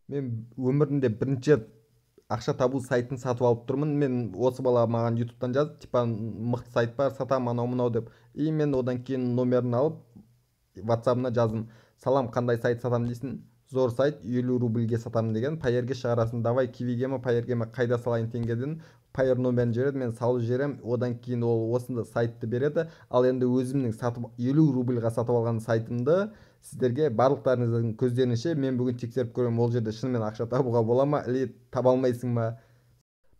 Мен өмірімде бірінші рет ақша табу сайтын сатып алып тұрмын. Мен осы бала маған ютубтан жазды, типа мықты сайт бар, сатамын анау мынау деп. И мен одан кейін номерін алып ватсабына жаздым. Салам, қандай сайт сатамын дейсің? Зор сайт, 50 рубльге сатамын деген. Пайерге шығарасың, давай кивиге ме пайерге ме қайда салайын теңгеден. Пайер номерін жібереді, мен салып жіберемін. Одан кейін ол осында сайтты береді. Ал енді өзімнің сатып 50 рубльға сатып алған сайтымды сіздерге барлықтарыңыздың көздерінше мен бүгін тексеріп көремін, ол жерде шынымен ақша табуға бола ма, или таба алмайсың ба.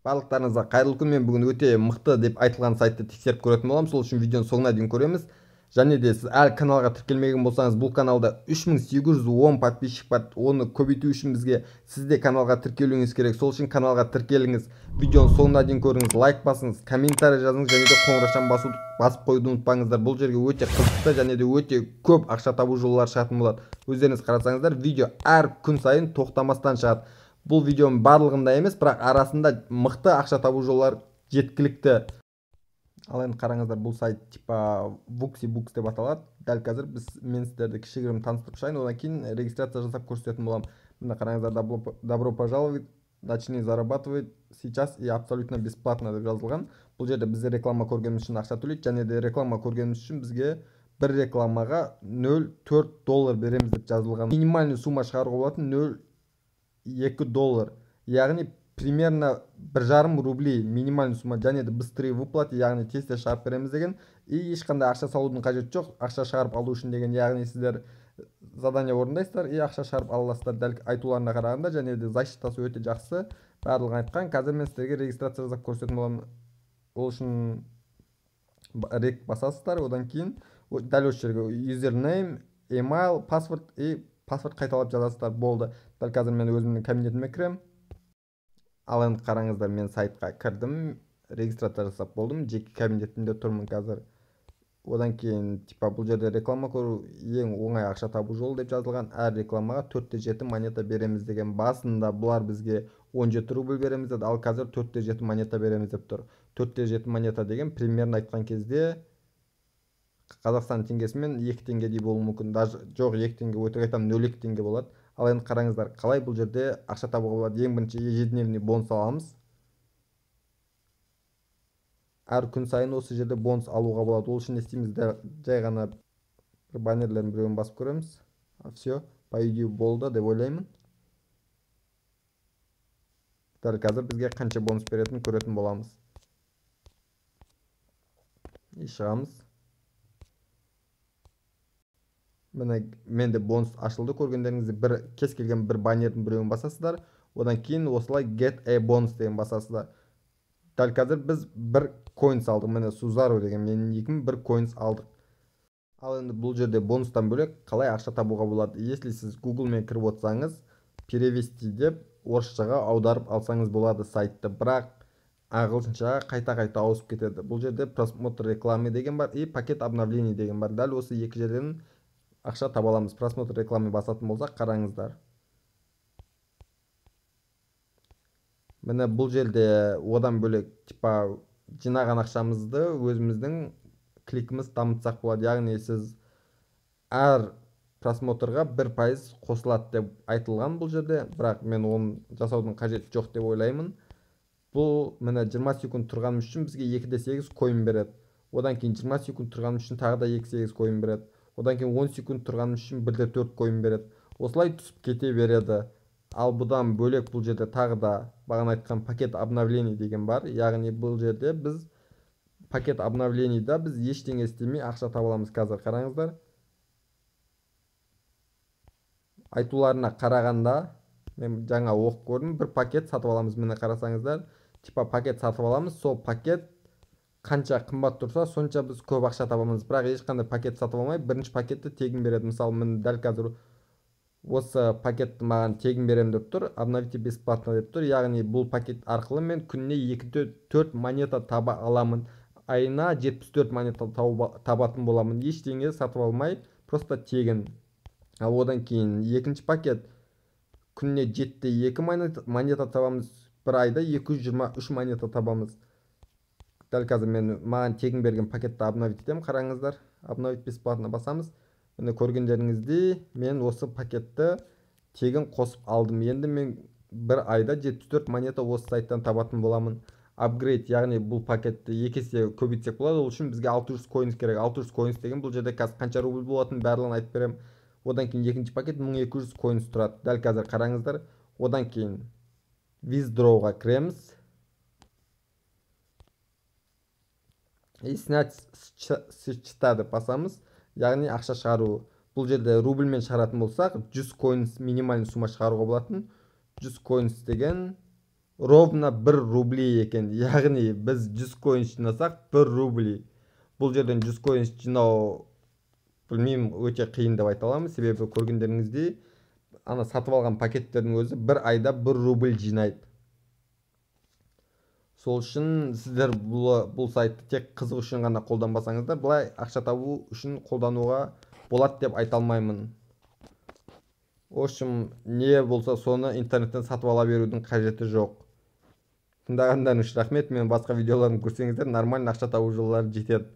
Барлықтарыңызға қайырлы күн. Мен бүгін өте мықты деп айтылған сайтты тексеріп көретін боламын. Сол үшін видеоны соңына дейін көреміз. Және де сіз әлі каналға тіркелмеген болсаңыз, бұл каналда 3810 подписчик бар. Оны көбейту үшін бізге сізде каналға тіркелуіңіз керек. Сол үшін каналға тіркеліңіз. Видеоны соңына дейін көріңіз, лайк басыңыз, комментарий жазыңыз және де қоңырашаны басып қоюды ұмытпаңыздар. Бұл жерге өте қызықты және де өте көп ақша табу жолдары шығатын болады. Өздеріңіз қарасаңыздар, видео әр күн сайын тоқтамастан шығады. Бұл видеоның барлығында емес, бірақ арасында мықты ақша табу жолдары жеткілікті. Ал енді қараңыздар, бұл сайт типа Vuxi Books деп аталады. Дәл қазір мен сіздерді кішігірім таныстырып шығайын, одан кейін регистрация жасап көрсететін боламын. Мына қараңыздар, добро пожаловать, начни зарабатывать сейчас и абсолютно бесплатно деп жазылған. Бұл жерде біз реклама көргеніміз үшін ақша төлейді, және де реклама көргеніміз үшін бізге бір рекламаға 0,4 доллар береміз деп жазылған. Минимальный сумма шығаруға болатын 0,2 доллар. Яғни примерно 1,5 рублей минимальный сумма, және де быстрее выплаты, яғни тез шығарып береміз деген. И ешқандай ақша салудың қажеті жоқ, ақша шығарып алу үшін деген. Яғни сіздер задание орындайсыздар и ақша шығарып аласыздар, дәл айтуларына қарағанда. Және де защитасы өте жақсы, барлығын айтқан. Қазір мен сіздерге регистрация жасап көрсететін боламын. Ол үшін рек басасыздар, одан кейін дәл осы жерге username, email, паспорт и паспорт қайталап жазасыздар, болды. Дәл қазір мен өзімнің кабинетіме кірем. Ал енді қараңыздар, мен сайтқа кірдім, регистрация жасап болдым, жеке кабинетімде тұрмын қазір. Одан кейін типа бұл жерде реклама көру ең оңай ақша табу жолы деп жазылған. Әр рекламаға 4-7 монета береміз деген. Басында бұлар бізге 17 рубль береміз деді, ал қазір 4-7 монета береміз деп тұр. 4-7 монета деген примерно айтқан кезде Қазақстан теңгесімен 2 теңгедей болуы мүмкін. Даже жоқ, 2 теңге, өтірік айтамын, 0,2 теңге болады. Ал енді қараңыздар, қалай бұл жерде ақша табуға болады. Ең бірінші ежедневный бонус аламыз. Әр күн сайын осы жерде бонус алуға болады. Ол үшін не істейміз? Жай ғана бір баннерлердің біреуін басып көреміз. Все, по идее болды деп ойлаймын. Дәл қазір бізге қанша бонус беретінін көретін боламыз. И шығамыз. Міне менде бонус ашылды, көргендеріңізде кез келген бір баннердің біреуін басасыздар. Одан кейін осылай get a bonus деген басасыздар. Дәл қазір біз бір coins алдық. Міне Сузару деген менің екім бір coins алдық. Ал енді бұл жерде бонустан бөлек қалай ақша табуға болады? Если сіз Google-мен кіріп отырсаңыз, перевести деп орысшаға аударып алсаңыз болады сайтты, бірақ ағылшыншаға қайта-қайта ауысып кетеді. Бұл жерде просмотр рекламы деген бар и пакет обновлений деген бар. Дәл осы екі жерден ақша таба аламыз. Просмотр рекламы басатын болсақ, қараңыздар. Міне бұл жерде одан бөлек типа жинаған ақшамызды өзіміздің кликіміз дамытсақ болады. Яғни сіз әр просмотрға 1% қосылады деп айтылған бұл жерде, бірақ мен оны жасаудың қажеті жоқ деп ойлаймын. Бұл міне 20 секунд тұрғаным үшін бізге 2,8 койын береді. Одан кейін 20 секунд тұрғаным үшін тағы да 2,8 койын береді. Одан кейін 10 секунд тұрғаным үшін 1,4 койын береді. Осылай түсіп кете береді. Ал бұдан бөлек бұл жерде тағы да бағана айтқан пакет обновлений деген бар. Яғни бұл жерде біз пакет обновленийда біз ештеңе істемей ақша таба аламыз. Қазір қараңыздар. Айтуларына қарағанда мен жаңа оқып көрдім, бір пакет сатып аламыз. Міне қарасаңыздар, типа пакет сатып аламыз, сол пакет қанша қымбат тұрса сонша біз көп ақша табамыз. Бірақ ешқандай пакет сатып алмай, бірінші пакетті тегін береді. Мысалы, мен дәл қазір осы пакетті маған тегін берем деп тұр, обновите бесплатно деп тұр. Яғни бұл пакет арқылы мен күніне 2-4 монета таба аламын. Айына 74 монета табатын боламын. Ештеңе сатып алмай, просто тегін. Ал одан кейін екінші пакет күніне 7-2 монета табамыз. Бір айда 223 монета табамыз. Дәл қазір маған тегін берген пакетті обновить етем. Қараңыздар, обновить бесплатно басамыз. Міне көргендеріңіздей мен осы пакетті тегін қосып алдым. Енді мен бір айда 74 монета осы сайттан табатын боламын. Апгрейд, яғни бұл пакетті 2 есе көбейтсек болады. Ол үшін бізге 600 коинс керек. 600 коинс деген бұл жерде қазір қанша рубль болатынын барлығын айтып беремін. Одан кейін екінші пакет 1200 коинс тұрады. Дәл қазір қараңыздар. Одан кейін withdrawға кіреміз. И снять с счета деп басамыз, яғни ақша шығару. Бұл жерде рубльмен шығаратын болсақ 100 коинс минимальный сумма шығаруға болатын. 100 коинс деген ровно 1 рубль екен, яғни біз 100 коинс жинасақ 1 рубль. Бұл жерден 100 коинс жинау, білмеймін, өте қиын деп айта аламын, себебі көргендеріңіздей ана сатып алған пакеттердің өзі бір айда 1 рубль жинайды. Сол үшін сіздер бұл сайтты тек қызық үшін ғана қолданбасаңыздар, былай ақша табу үшін қолдануға болады деп айта алмаймын. В общем, не болса соны интернеттен сатып ала берудің қажеті жоқ. Тыңдағандарыңыз үшін рахмет. Мен басқа видеоларымды көрсеңіздер, нормально ақша табу жолдары жетеді.